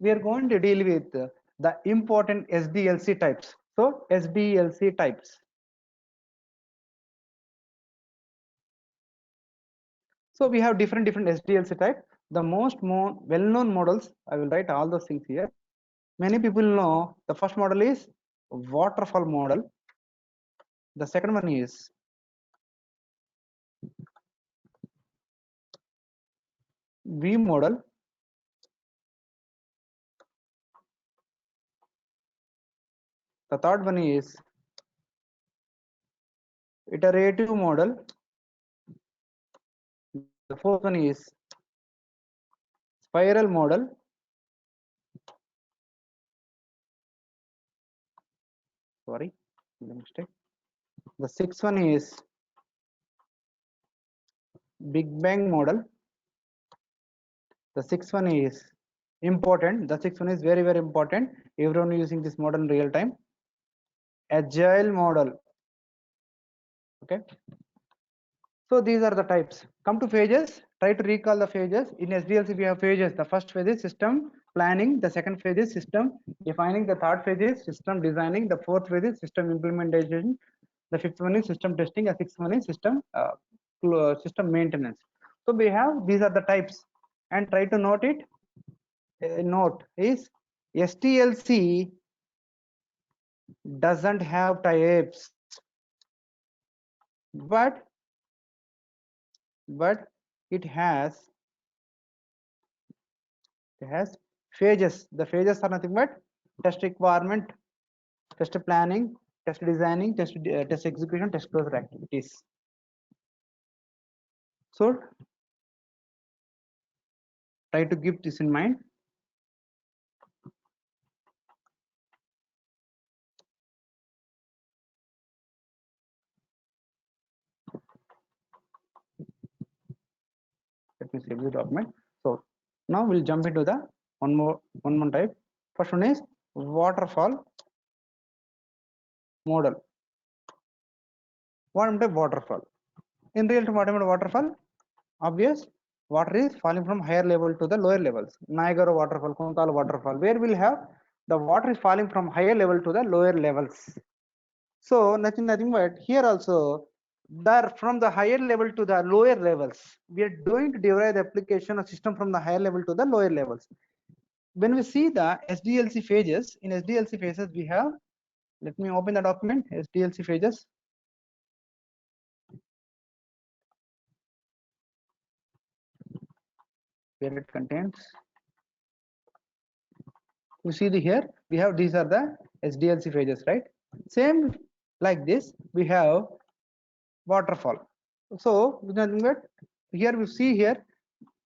we are going to deal with the important SDLC types. So SDLC types. So we have different SDLC type. The most well-known models, I will write all those things here. Many people know the first model is waterfall model. The second one is V model. The third one is iterative model. The fourth one is spiral model. Sorry, the mistake. The sixth one is Big Bang model. The sixth one is important. The sixth one is very important. Everyone using this model in real time. Agile model. Okay. So these are the types. Come to phases. Try to recall the phases. In SDLC we have phases. The first phase is system planning. The second phase is system defining. The third phase is system designing. The fourth phase is system implementation. The fifth one is system testing. The sixth one is system maintenance. So we have, these are the types, and try to note it. Note is SDLC doesn't have types, but it has phases. The phases are nothing but test requirement, test planning, test designing, test execution, test closure activities. So try to keep this in mind. Let me save the document. So now we'll jump into the one more type. First one is waterfall model. What am I waterfall? In real time, what am I waterfall? Obvious, water is falling from higher level to the lower levels. Niagara waterfall, Kuntala waterfall, where we'll have the water is falling from higher level to the lower levels. So nothing but here also, from the higher level to the lower levels, we are going to derive the application of system from the higher level to the lower levels. When we see the SDLC phases, in SDLC phases we have, let me open the document, SDLC phases. Where it contains, you see here we have, these are the SDLC phases, right? Same like this we have waterfall. So here we see here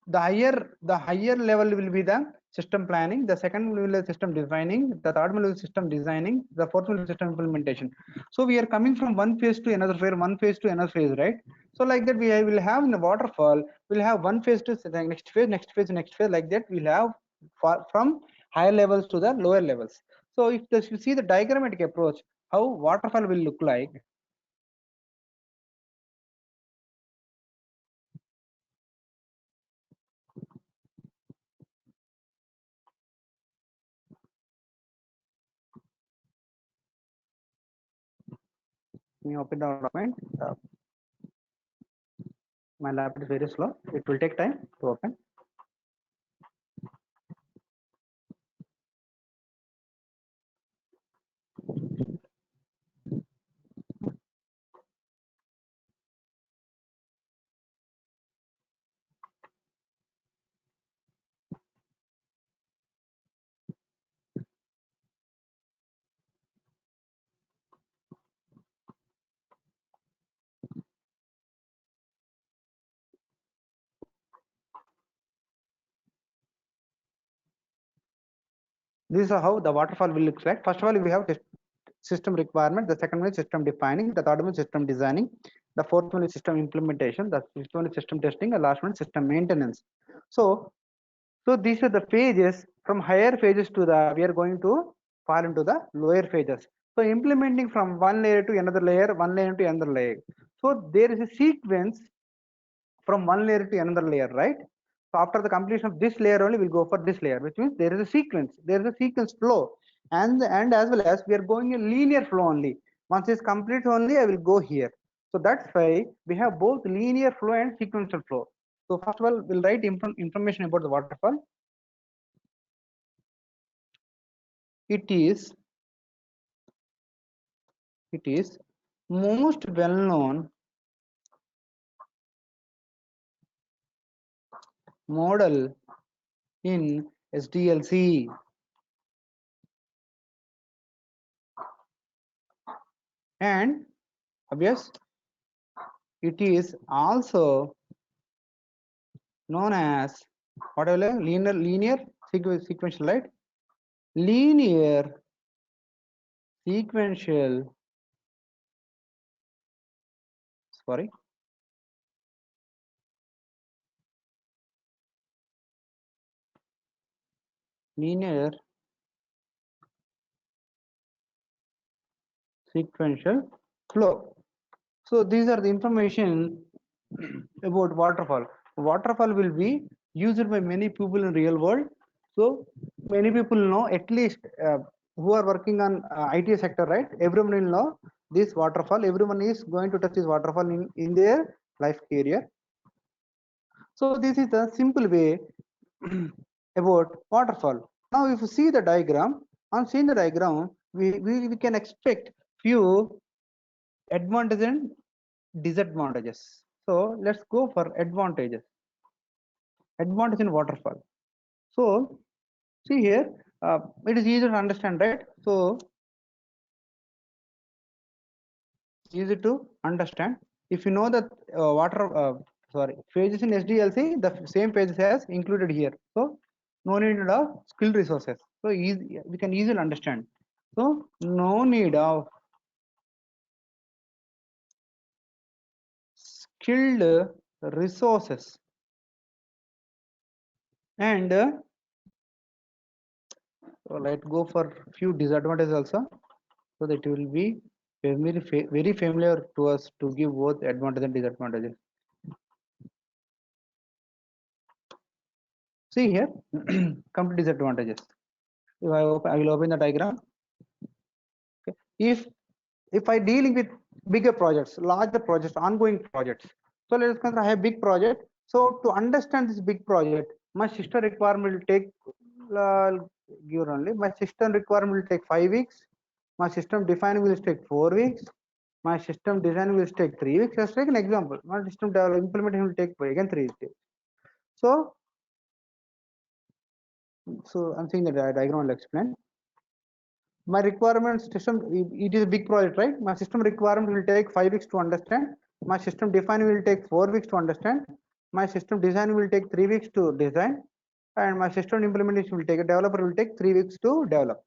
the higher level will be the system planning, the second will be system designing, the third will be system designing, the fourth will be system implementation. So we are coming from one phase to another phase, one phase to another phase, right? So like that we will have in the waterfall, we'll have one phase to the next phase, next phase, next phase, like that we'll have from higher levels to the lower levels. So if you see the diagrammatic approach, how waterfall will look like. Let me open the document. My laptop is very slow. It will take time to open. This is how the waterfall will look like. First of all, we have system requirement. The second one is system defining. The third one is system designing. The fourth one is system implementation. The fifth one is system testing. The last one is system maintenance. So these are the phases. From higher phases to the, we are going to fall into the lower phases. So implementing from one layer to another layer, one layer to another layer. So there is a sequence from one layer to another layer, right? So after the completion of this layer only, we'll go for this layer, which means there is a sequence, there is a sequence flow, and as well as we are going in linear flow only. Once it's complete only, I will go here. So that's why we have both linear flow and sequential flow. So first of all, we'll write information about the waterfall. It is most well known model in SDLC. And obvious, it is also known as whatever linear sequential, right? Linear sequential, sorry, linear sequential flow. So these are the information about waterfall. Waterfall will be used by many people in real world. So many people know, at least who are working on IT sector, right? Everyone will know this waterfall. Everyone is going to touch this waterfall in their life career. So this is the simple way about waterfall. Now if you see the diagram, on seeing the diagram, we can expect few advantages and disadvantages. So let's go for advantages. Advantage in waterfall. So see here, it is easy to understand, right? So easy to understand. If you know that phases in SDLC, the same pages as included here. So no need of skilled resources. So easy, we can easily understand. So no need of skilled resources. And so let's go for few disadvantages also, so that it will be very familiar to us to give both advantages and disadvantages. See here, come to disadvantages. If I will open the diagram. Okay. If I dealing with bigger projects, larger projects, ongoing projects. So let us consider I have big project. So to understand this big project, my system requirement will take give only. My system requirement will take 5 weeks. My system define will take 4 weeks. My system design will take 3 weeks. Let's take an example. My system implementation will take again 3 weeks. So I'm seeing the diagram. I'll explain. My requirement system, it is a big project, right? My system requirement will take 5 weeks to understand. My system define will take 4 weeks to understand. My system design will take 3 weeks to design, and my system implementation will take, a developer will take 3 weeks to develop.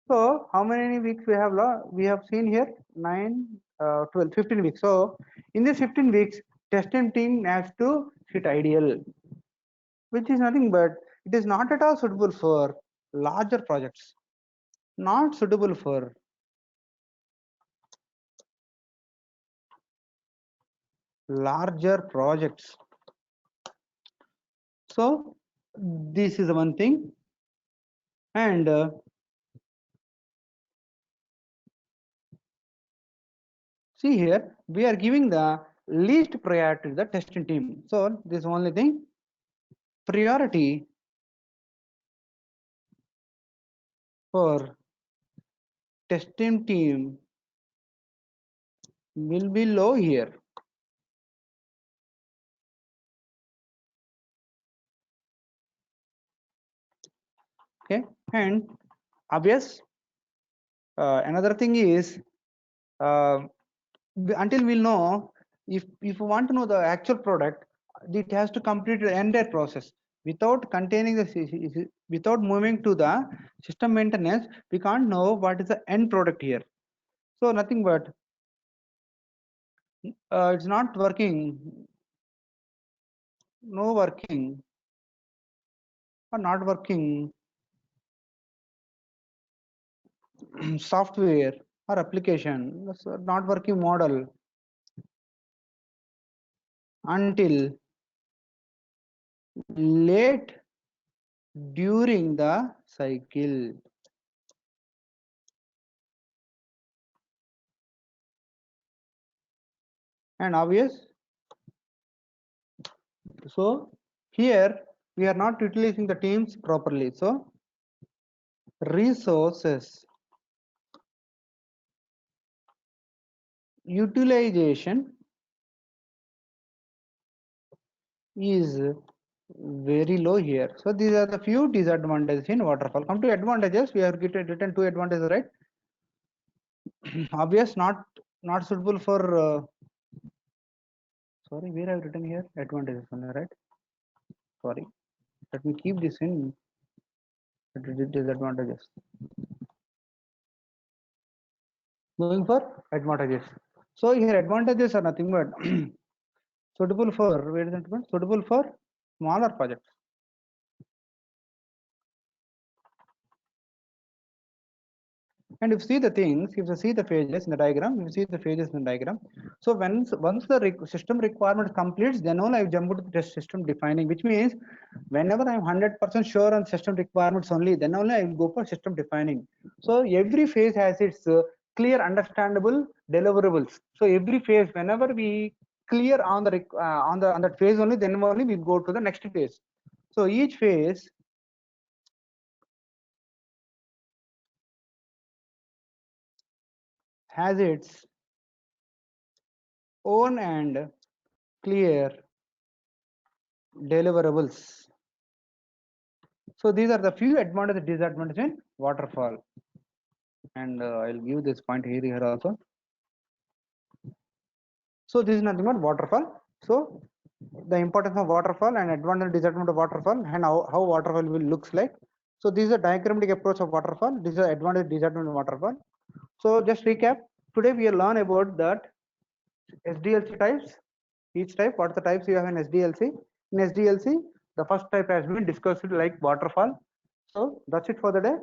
So how many weeks we have? We have seen here 9, 12, 15 weeks. So in this 15 weeks, testing team has to sit ideal, which is nothing but it is not at all suitable for larger projects. Not suitable for larger projects. So this is one thing. And see here, we are giving the least priority to the testing team. So this only thing, priority for testing team will be low here. Okay, and obvious, another thing is, until we know, if you want to know the actual product, it has to complete the entire process. Without containing the, without moving to the system maintenance, we can't know what is the end product here. So nothing but it's not working, no working or not working software or application, not working model until late during the cycle. And obvious. So here we are not utilizing the teams properly. So resources utilization is very low here. So these are the few disadvantages in waterfall. Come to advantages. We have written two advantages, right? Obvious, not suitable for. Sorry, where I've written here advantages only, right? Sorry, let me keep this in disadvantages. Going for advantages. So here advantages are nothing but suitable for, where is it? Suitable for smaller projects. And if you see the things, if you see the phases in the diagram, if you see the phases in the diagram. So once the system requirement completes, then only I jump to the test system defining, which means whenever I'm 100% sure on system requirements only, then only I will go for system defining. So every phase has its clear, understandable deliverables. So every phase, whenever we clear on the on that phase only, then only we go to the next phase. So each phase has its own and clear deliverables. So these are the few advantages and disadvantages in waterfall. And I'll give this point here also. So this is nothing but waterfall. So the importance of waterfall and advantage and disadvantage of waterfall and how waterfall will looks like. So this is a diagrammatic approach of waterfall. This is advantage disadvantage of waterfall. So just recap. Today we will learn about that Sdlc types. Each type, what are the types you have in Sdlc? In Sdlc, the first type has been discussed like waterfall. So that's it for the day.